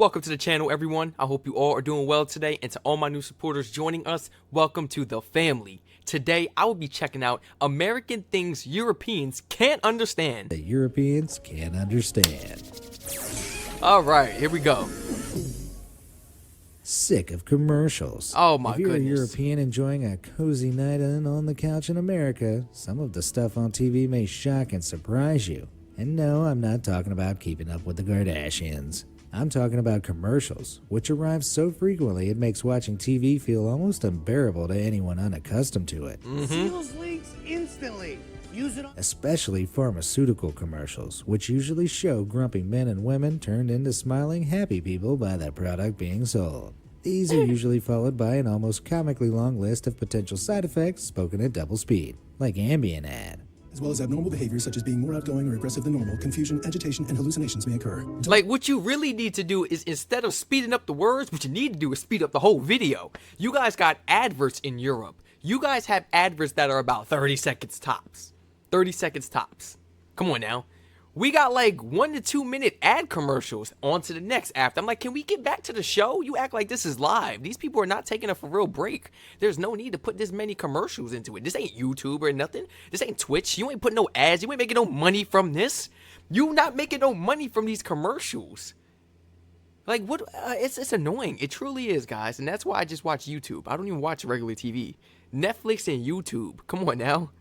Welcome to the channel, everyone. I hope you all are doing well today, and to all my new supporters joining us, welcome to the family. Today, I will be checking out American things Europeans can't understand. That Europeans can't understand. All right, here we go. Sick of commercials. Oh my If you're goodness. a European enjoying a cozy night in on the couch in America, some of the stuff on TV may shock and surprise you. And no, I'm not talking about Keeping Up with the Kardashians. I'm talking about commercials, which arrive so frequently it makes watching TV feel almost unbearable to anyone unaccustomed to it. Seals leaks instantly. Use it on. Especially pharmaceutical commercials, which usually show grumpy men and women turned into smiling, happy people by the product being sold. These are usually followed by an almost comically long list of potential side effects spoken at double speed, like Ambien ad. As well as abnormal behaviors such as being more outgoing or aggressive than normal, confusion, agitation, and hallucinations may occur. Like, what you really need to do is, instead of speeding up the words, what you need to do is speed up the whole video. You guys got adverts in Europe. You guys have adverts that are about 30 seconds tops. 30 seconds tops. Come on now. We got like 1 to 2 minute ad commercials. On to the next after. I'm like, can we get back to the show? You act like this is live. These people are not taking a for real break. There's no need to put this many commercials into it. This ain't YouTube or nothing. This ain't Twitch. You ain't putting no ads. You ain't making no money from this. You not making no money from these commercials. Like, what? It's annoying. It truly is, guys. And that's why I just watch YouTube. I don't even watch regular TV. Netflix and YouTube. Come on now.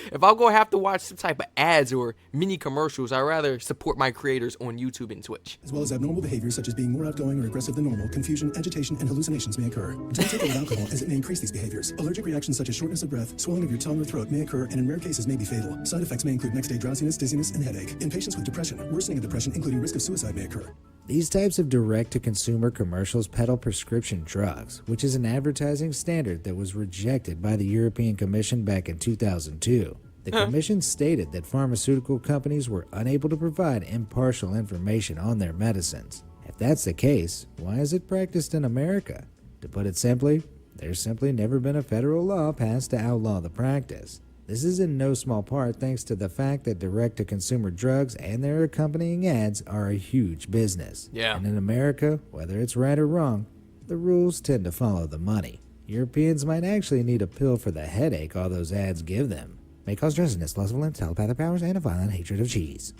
If I'm going to have to watch some type of ads or mini commercials, I'd rather support my creators on YouTube and Twitch. As well as abnormal behaviors such as being more outgoing or aggressive than normal, confusion, agitation, and hallucinations may occur. Don't take it with alcohol as it may increase these behaviors. Allergic reactions such as shortness of breath, swelling of your tongue or throat may occur and in rare cases may be fatal. Side effects may include next day drowsiness, dizziness, and headache. In patients with depression, worsening of depression, including risk of suicide, may occur. These types of direct-to-consumer commercials peddle prescription drugs, which is an advertising standard that was rejected by the European Commission back in 2002. The Commission stated that pharmaceutical companies were unable to provide impartial information on their medicines. If that's the case, why is it practiced in America? To put it simply, there's simply never been a federal law passed to outlaw the practice. This is in no small part thanks to the fact that direct-to-consumer drugs and their accompanying ads are a huge business. Yeah. And in America, whether it's right or wrong, the rules tend to follow the money. Europeans might actually need a pill for the headache all those ads give them. May cause drowsiness, loss of limbs, telepathic powers, and a violent hatred of cheese.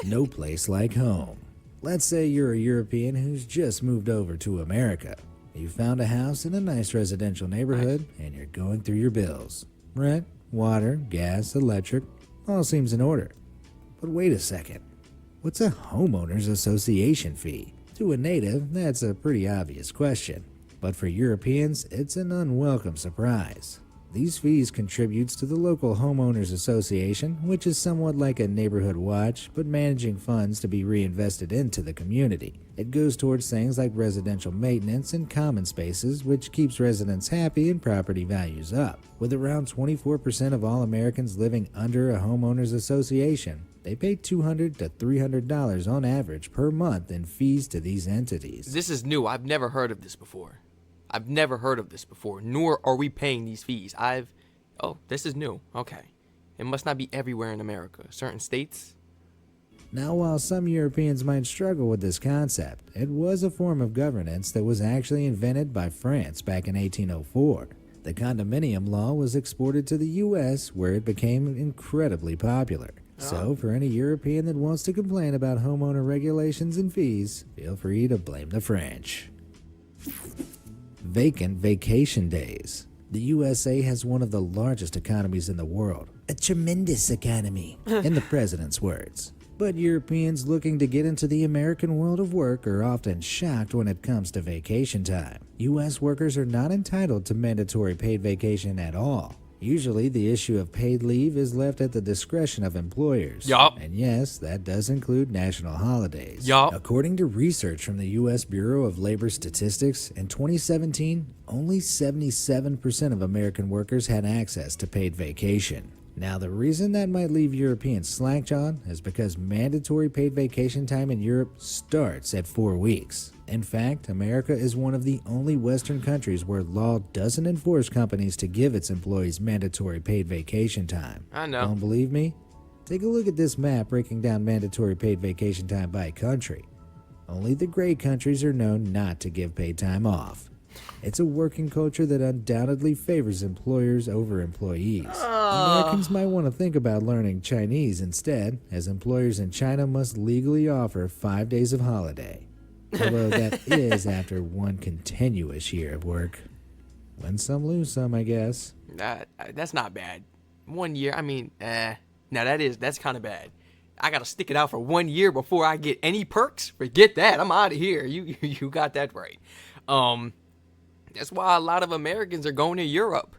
No place like home. Let's say you're a European who's just moved over to America. You found a house in a nice residential neighborhood, and you're going through your bills. Rent, water, gas, electric, all seems in order. But wait a second. What's a Homeowners Association fee? To a native, that's a pretty obvious question. But for Europeans, it's an unwelcome surprise. These fees contributes to the local Homeowners Association, which is somewhat like a neighborhood watch, but managing funds to be reinvested into the community. It goes towards things like residential maintenance and common spaces, which keeps residents happy and property values up. With around 24% of all Americans living under a Homeowners Association, they pay $200 to $300 on average per month in fees to these entities. This is new. I've never heard of this before. I've never heard of this before, nor are we paying these fees. Oh, this is new. Okay. It must not be everywhere in America. Certain states. Now, while some Europeans might struggle with this concept, it was a form of governance that was actually invented by France back in 1804. The condominium law was exported to the US, where it became incredibly popular. So, for any European that wants to complain about homeowner regulations and fees, feel free to blame the French. Vacant vacation days. The USA has one of the largest economies in the world. A tremendous economy, in the president's words. But Europeans looking to get into the American world of work are often shocked when it comes to vacation time. US workers are not entitled to mandatory paid vacation at all. Usually, the issue of paid leave is left at the discretion of employers. Yup. And yes, that does include national holidays. Yup. According to research from the U.S. Bureau of Labor Statistics, in 2017, only 77% of American workers had access to paid vacation. Now, the reason that might leave Europeans slack-jawed is because mandatory paid vacation time in Europe starts at 4 weeks. In fact, America is one of the only Western countries where law doesn't enforce companies to give its employees mandatory paid vacation time. I know. Don't believe me? Take a look at this map breaking down mandatory paid vacation time by country. Only the great countries are known not to give paid time off. It's a working culture that undoubtedly favors employers over employees. Americans might want to think about learning Chinese instead, as employers in China must legally offer 5 days of holiday. Although that is after one continuous year of work. Win some, lose some, I guess. That's not bad. 1 year, I mean, now that's kind of bad. I gotta stick it out for 1 year before I get any perks. Forget that. I'm out of here. You got that right. That's why a lot of Americans are going to Europe,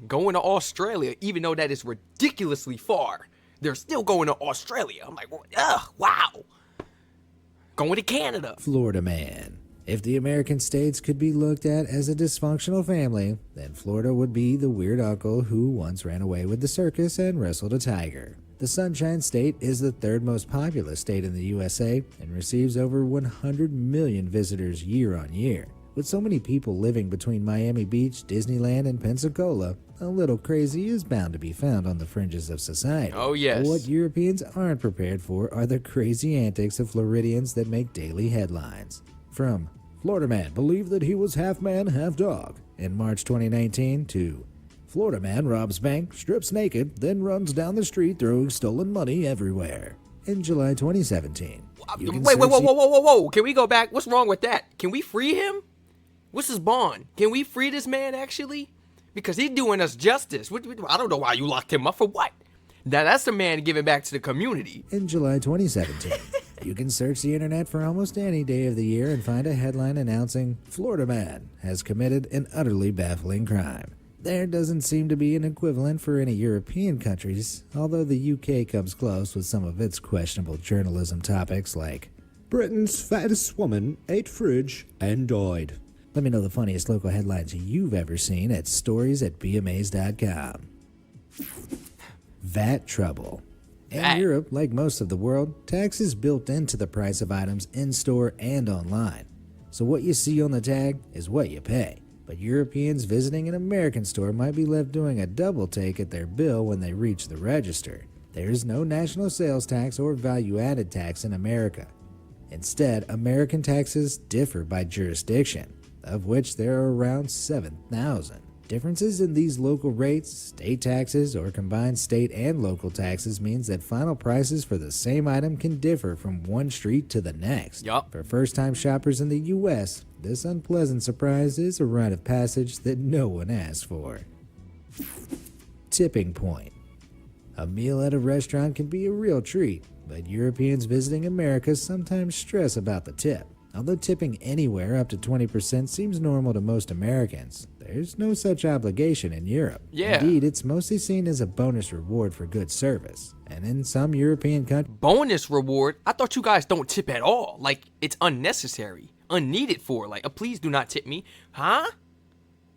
going to Australia, even though that is ridiculously far. They're still going to Australia. I'm like, wow. Going to Canada. Florida man. If the American states could be looked at as a dysfunctional family, then Florida would be the weird uncle who once ran away with the circus and wrestled a tiger. The Sunshine State is the third most populous state in the USA and receives over 100 million visitors year on year. With so many people living between Miami Beach, Disneyland, and Pensacola, a little crazy is bound to be found on the fringes of society. Oh, yes. What Europeans aren't prepared for are the crazy antics of Floridians that make daily headlines. From Florida man believed that he was half man, half dog in March 2019 to Florida man robs bank, strips naked, then runs down the street throwing stolen money everywhere in July 2017. Wait, whoa. Can we go back? What's wrong with that? Can we free him? What's his bond? Can we free this man, actually? Because he's doing us justice. I don't know why you locked him up for what. Now, that's the man giving back to the community. In July 2017, you can search the internet for almost any day of the year and find a headline announcing, Florida man has committed an utterly baffling crime. There doesn't seem to be an equivalent for any European countries, although the UK comes close with some of its questionable journalism topics like, Britain's fattest woman ate fridge and died. Let me know the funniest local headlines you've ever seen at stories@bmas.com. VAT trouble. In Europe, like most of the world, tax is built into the price of items in-store and online. So what you see on the tag is what you pay. But Europeans visiting an American store might be left doing a double take at their bill when they reach the register. There is no national sales tax or value-added tax in America. Instead, American taxes differ by jurisdiction, of which there are around 7,000. Differences in these local rates, state taxes, or combined state and local taxes means that final prices for the same item can differ from one street to the next. Yup. For first-time shoppers in the U.S., this unpleasant surprise is a rite of passage that no one asked for. Tipping point. A meal at a restaurant can be a real treat, but Europeans visiting America sometimes stress about the tip. Although tipping anywhere up to 20% seems normal to most Americans, there's no such obligation in Europe. Yeah. Indeed, it's mostly seen as a bonus reward for good service. And in some European countries... Bonus reward? I thought you guys don't tip at all. Like, it's unnecessary. Unneeded for. Like, please do not tip me. Huh?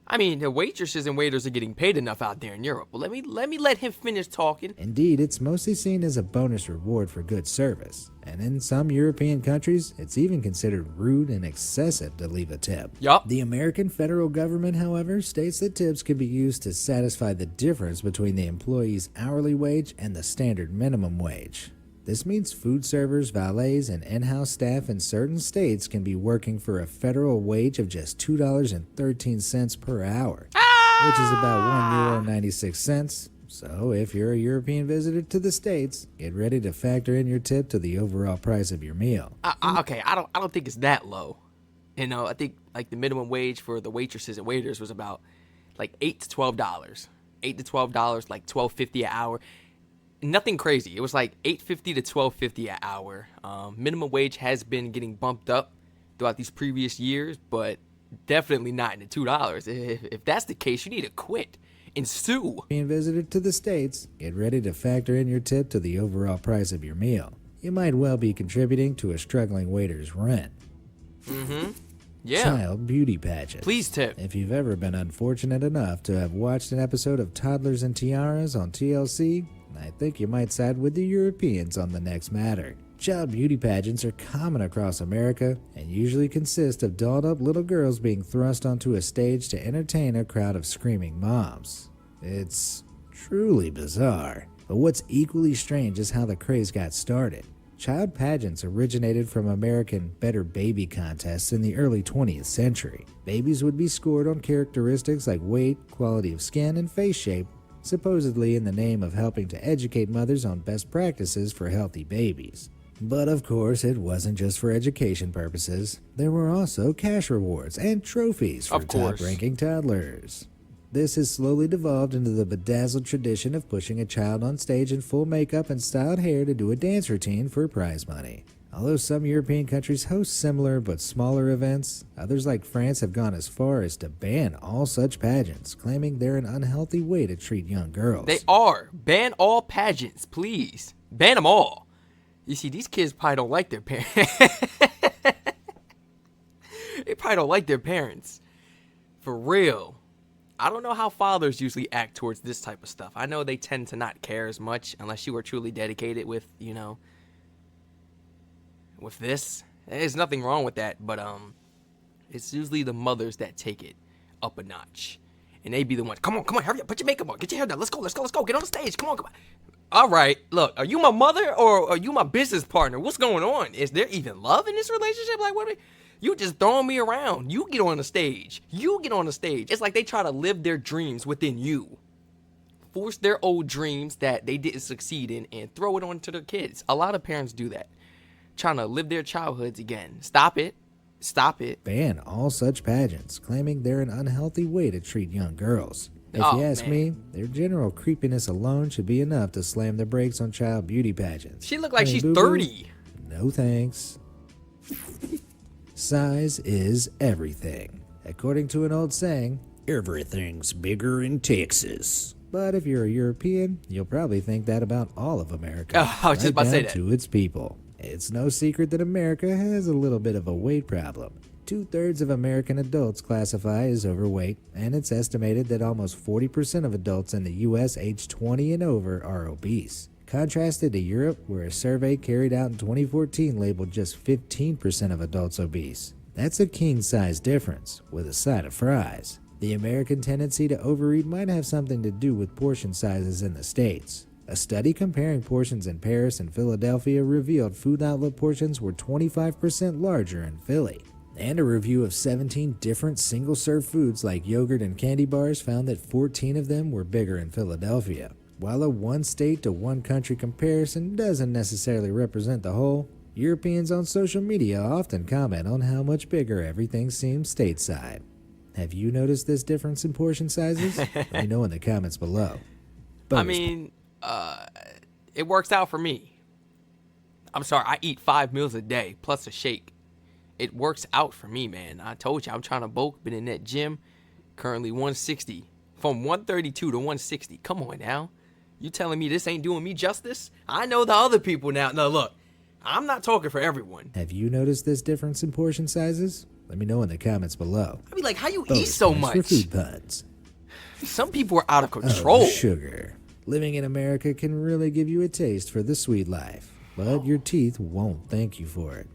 I mean, the waitresses and waiters are getting paid enough out there in Europe. But let him finish talking. Indeed, it's mostly seen as a bonus reward for good service. And in some European countries, it's even considered rude and excessive to leave a tip. Yup. The American federal government, however, states that tips can be used to satisfy the difference between the employee's hourly wage and the standard minimum wage. This means food servers, valets, and in-house staff in certain states can be working for a federal wage of just $2.13 per hour, which is about €1.96. So if you're a European visitor to the States, get ready to factor in your tip to the overall price of your meal. Okay, I don't think it's that low. You know, I think like the minimum wage for the waitresses and waiters was about like $8 to $12. $8 to $12, like $12.50 an hour. Nothing crazy. It was like $8.50 to $12.50 an hour. Minimum wage has been getting bumped up throughout these previous years, but definitely not in the $2. If that's the case, you need to quit and sue. Being visitor to the States, get ready to factor in your tip to the overall price of your meal. You might well be contributing to a struggling waiter's rent. Yeah. Child beauty pageants. Please tip. If you've ever been unfortunate enough to have watched an episode of Toddlers and Tiaras on TLC, I think you might side with the Europeans on the next matter. Child beauty pageants are common across America and usually consist of dolled up little girls being thrust onto a stage to entertain a crowd of screaming moms. It's truly bizarre. But what's equally strange is how the craze got started. Child pageants originated from American Better Baby contests in the early 20th century. Babies would be scored on characteristics like weight, quality of skin, and face shape, supposedly in the name of helping to educate mothers on best practices for healthy babies. But of course, it wasn't just for education purposes. There were also cash rewards and trophies for top-ranking toddlers. This has slowly devolved into the bedazzled tradition of pushing a child on stage in full makeup and styled hair to do a dance routine for prize money. Although some European countries host similar but smaller events, others like France have gone as far as to ban all such pageants, claiming they're an unhealthy way to treat young girls. They are. Ban all pageants, please. Ban them all. You see, these kids probably don't like their parents. They probably don't like their parents. For real. I don't know how fathers usually act towards this type of stuff. I know they tend to not care as much unless you are truly dedicated with, with this. There's nothing wrong with that, but it's usually the mothers that take it up a notch. And they be the ones, come on, hurry up, put your makeup on, get your hair done, let's go, get on the stage, come on. All right, look, are you my mother or are you my business partner? What's going on? Is there even love in this relationship? Like, what? You just throwing me around. You get on the stage. It's like they try to live their dreams within you. Force their old dreams that they didn't succeed in and throw it on to their kids. A lot of parents do that. Trying to live their childhoods again. Stop it. Ban all such pageants, claiming they're an unhealthy way to treat young girls. If you ask me, their general creepiness alone should be enough to slam the brakes on child beauty pageants. She look like she's boo-boo? 30. No thanks. Size is everything. According to an old saying, everything's bigger in Texas. But if you're a European, you'll probably think that about all of America. I was just about to say that. To its people. It's no secret that America has a little bit of a weight problem. 2/3 of American adults classify as overweight, and it's estimated that almost 40% of adults in the U.S. aged 20 and over are obese. Contrasted to Europe, where a survey carried out in 2014 labeled just 15% of adults obese. That's a king-size difference, with a side of fries. The American tendency to overeat might have something to do with portion sizes in the States. A study comparing portions in Paris and Philadelphia revealed food outlet portions were 25% larger in Philly. And a review of 17 different single-serve foods like yogurt and candy bars found that 14 of them were bigger in Philadelphia. While a one-state to one-country comparison doesn't necessarily represent the whole, Europeans on social media often comment on how much bigger everything seems stateside. Have you noticed this difference in portion sizes? Let me know in the comments below. It works out for me. I'm sorry, I eat 5 meals a day plus a shake. It works out for me, man. I told you, I'm trying to bulk, been in that gym, currently 160. From 132 to 160. Come on now. You telling me this ain't doing me justice? I know the other people now. No, look, I'm not talking for everyone. Have you noticed this difference in portion sizes? Let me know in the comments below. I mean, like, how you eat so much? For food puns. Some people are out of control. Oh, sugar. Living in America can really give you a taste for the sweet life, but your teeth won't thank you for it.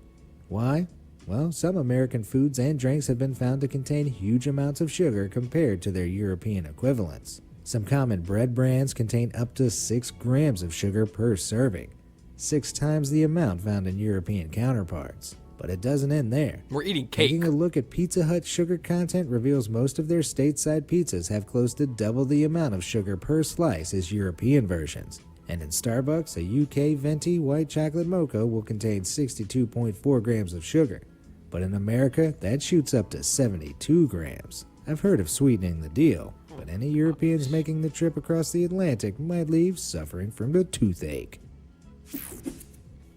Why? Well, some American foods and drinks have been found to contain huge amounts of sugar compared to their European equivalents. Some common bread brands contain up to 6 grams of sugar per serving, 6 times the amount found in European counterparts. But it doesn't end there. We're eating cake. Taking a look at Pizza Hut's sugar content reveals most of their stateside pizzas have close to double the amount of sugar per slice as European versions. And in Starbucks, a UK venti white chocolate mocha will contain 62.4 grams of sugar. But in America, that shoots up to 72 grams. I've heard of sweetening the deal, but any Europeans making the trip across the Atlantic might leave suffering from the toothache.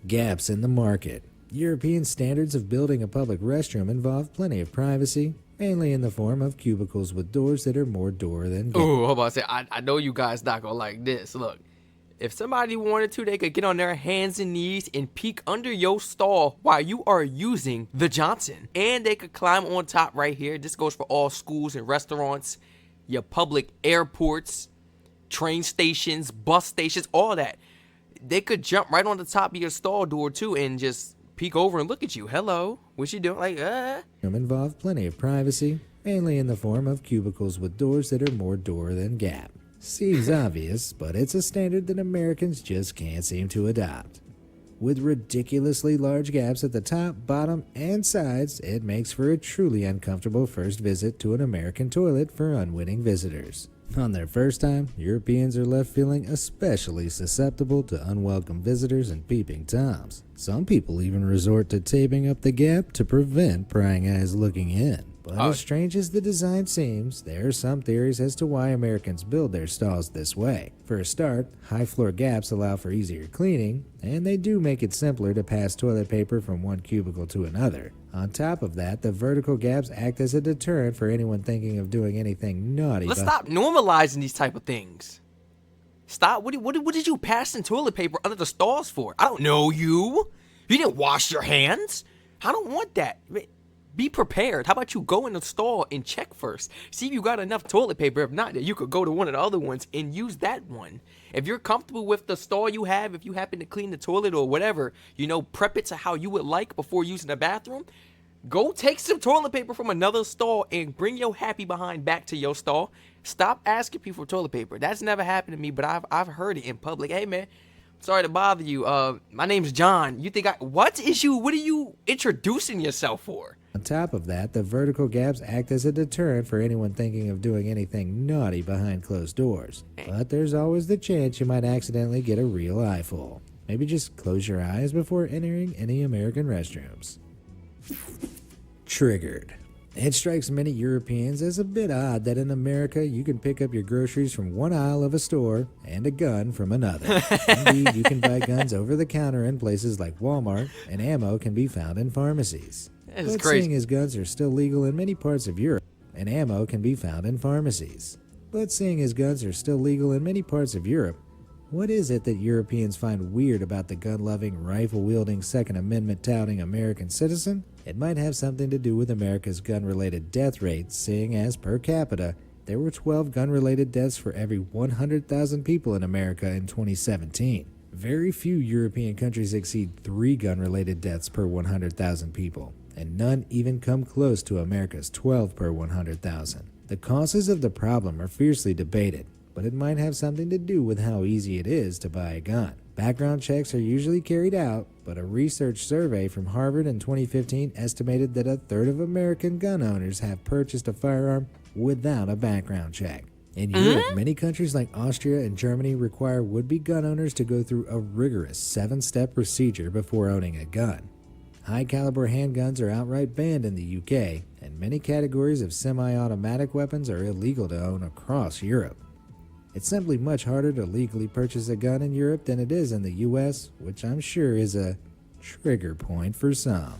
Gaps in the market. European standards of building a public restroom involve plenty of privacy, mainly in the form of cubicles with doors that are more door than gate. Oh, hold on a second. I know you guys not gonna like this. Look, if somebody wanted to, they could get on their hands and knees and peek under your stall while you are using the Johnson. And they could climb on top right here. This goes for all schools and restaurants, your public airports, train stations, bus stations, all that. They could jump right on the top of your stall door too and just peek over and look at you. Hello, what you doing? Like, Involve plenty of privacy, mainly in the form of cubicles with doors that are more door than gap. Seems obvious, but it's a standard that Americans just can't seem to adopt. With ridiculously large gaps at the top, bottom, and sides, it makes for a truly uncomfortable first visit to an American toilet for unwitting visitors. On their first time, Europeans are left feeling especially susceptible to unwelcome visitors and peeping Toms. Some people even resort to taping up the gap to prevent prying eyes looking in. But as strange as the design seems, there are some theories as to why Americans build their stalls this way. For a start, high floor gaps allow for easier cleaning, and they do make it simpler to pass toilet paper from one cubicle to another. On top of that, the vertical gaps act as a deterrent for anyone thinking of doing anything naughty. Let's stop normalizing these type of things. Stop. What did you pass in toilet paper under the stalls for? I don't know you. You didn't wash your hands. I don't want that. Be prepared. How about you go in the stall and check first? See if you got enough toilet paper. If not, you could go to one of the other ones and use that one. If you're comfortable with the stall you have, if you happen to clean the toilet or whatever, prep it to how you would like before using the bathroom, go take some toilet paper from another stall and bring your happy behind back to your stall. Stop asking people for toilet paper. That's never happened to me, but I've heard it in public. Hey, man. Sorry to bother you. My name's John. You think what are you introducing yourself for? On top of that, the vertical gaps act as a deterrent for anyone thinking of doing anything naughty behind closed doors. But there's always the chance you might accidentally get a real eyeful. Maybe just close your eyes before entering any American restrooms. Triggered. It strikes many Europeans as a bit odd that in America you can pick up your groceries from one aisle of a store and a gun from another. Indeed, you can buy guns over the counter in places like Walmart, and ammo can be found in pharmacies. But seeing as guns are still legal in many parts of Europe, and ammo can be found in pharmacies. But seeing as guns are still legal in many parts of Europe, what is it that Europeans find weird about the gun-loving, rifle-wielding, Second Amendment-touting American citizen? It might have something to do with America's gun-related death rate, seeing as per capita, there were 12 gun-related deaths for every 100,000 people in America in 2017. Very few European countries exceed 3 gun-related deaths per 100,000 people, and none even come close to America's 12 per 100,000. The causes of the problem are fiercely debated, but it might have something to do with how easy it is to buy a gun. Background checks are usually carried out, but a research survey from Harvard in 2015 estimated that a third of American gun owners have purchased a firearm without a background check. In Europe, many countries like Austria and Germany require would-be gun owners to go through a rigorous 7-step procedure before owning a gun. High-caliber handguns are outright banned in the UK, and many categories of semi-automatic weapons are illegal to own across Europe. It's simply much harder to legally purchase a gun in Europe than it is in the US, which I'm sure is a trigger point for some.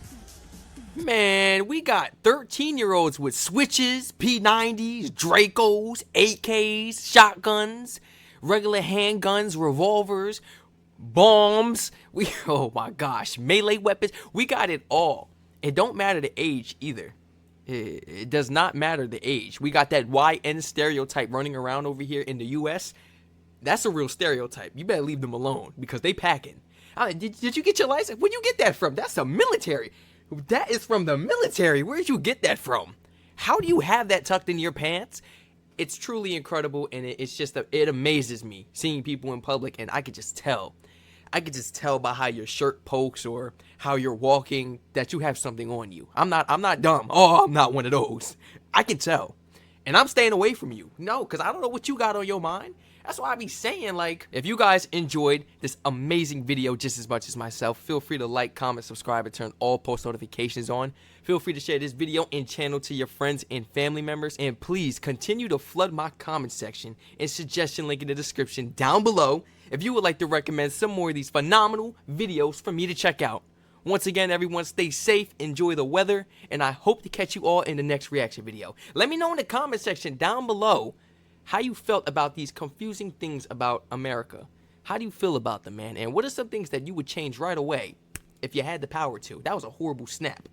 Man, we got 13-year-olds with switches, P90s, Dracos, AKs, shotguns, regular handguns, revolvers, bombs. Oh my gosh, melee weapons. We got it all. It don't matter the age either. It does not matter the age. We got that YN stereotype running around over here in the US. That's a real stereotype. You better leave them alone because they packing. Did you get your license? Where'd you get that from? That's the military. That is from the military. Where'd you get that from? How do you have that tucked in your pants? It's truly incredible, and it amazes me seeing people in public, and I could just tell. I could just tell by how your shirt pokes or how you're walking that you have something on you. I'm not dumb. Oh, I'm not one of those. I can tell. And I'm staying away from you. No, because I don't know what you got on your mind. That's why I be saying, if you guys enjoyed this amazing video just as much as myself, feel free to like, comment, subscribe, and turn all post notifications on. Feel free to share this video and channel to your friends and family members. And please continue to flood my comment section and suggestion link in the description down below if you would like to recommend some more of these phenomenal videos for me to check out. Once again, everyone, stay safe, enjoy the weather, and I hope to catch you all in the next reaction video. Let me know in the comment section down below how you felt about these confusing things about America. How do you feel about them, man? And what are some things that you would change right away if you had the power to? That was a horrible snap.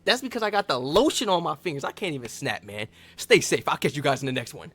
That's because I got the lotion on my fingers. I can't even snap, man. Stay safe. I'll catch you guys in the next one.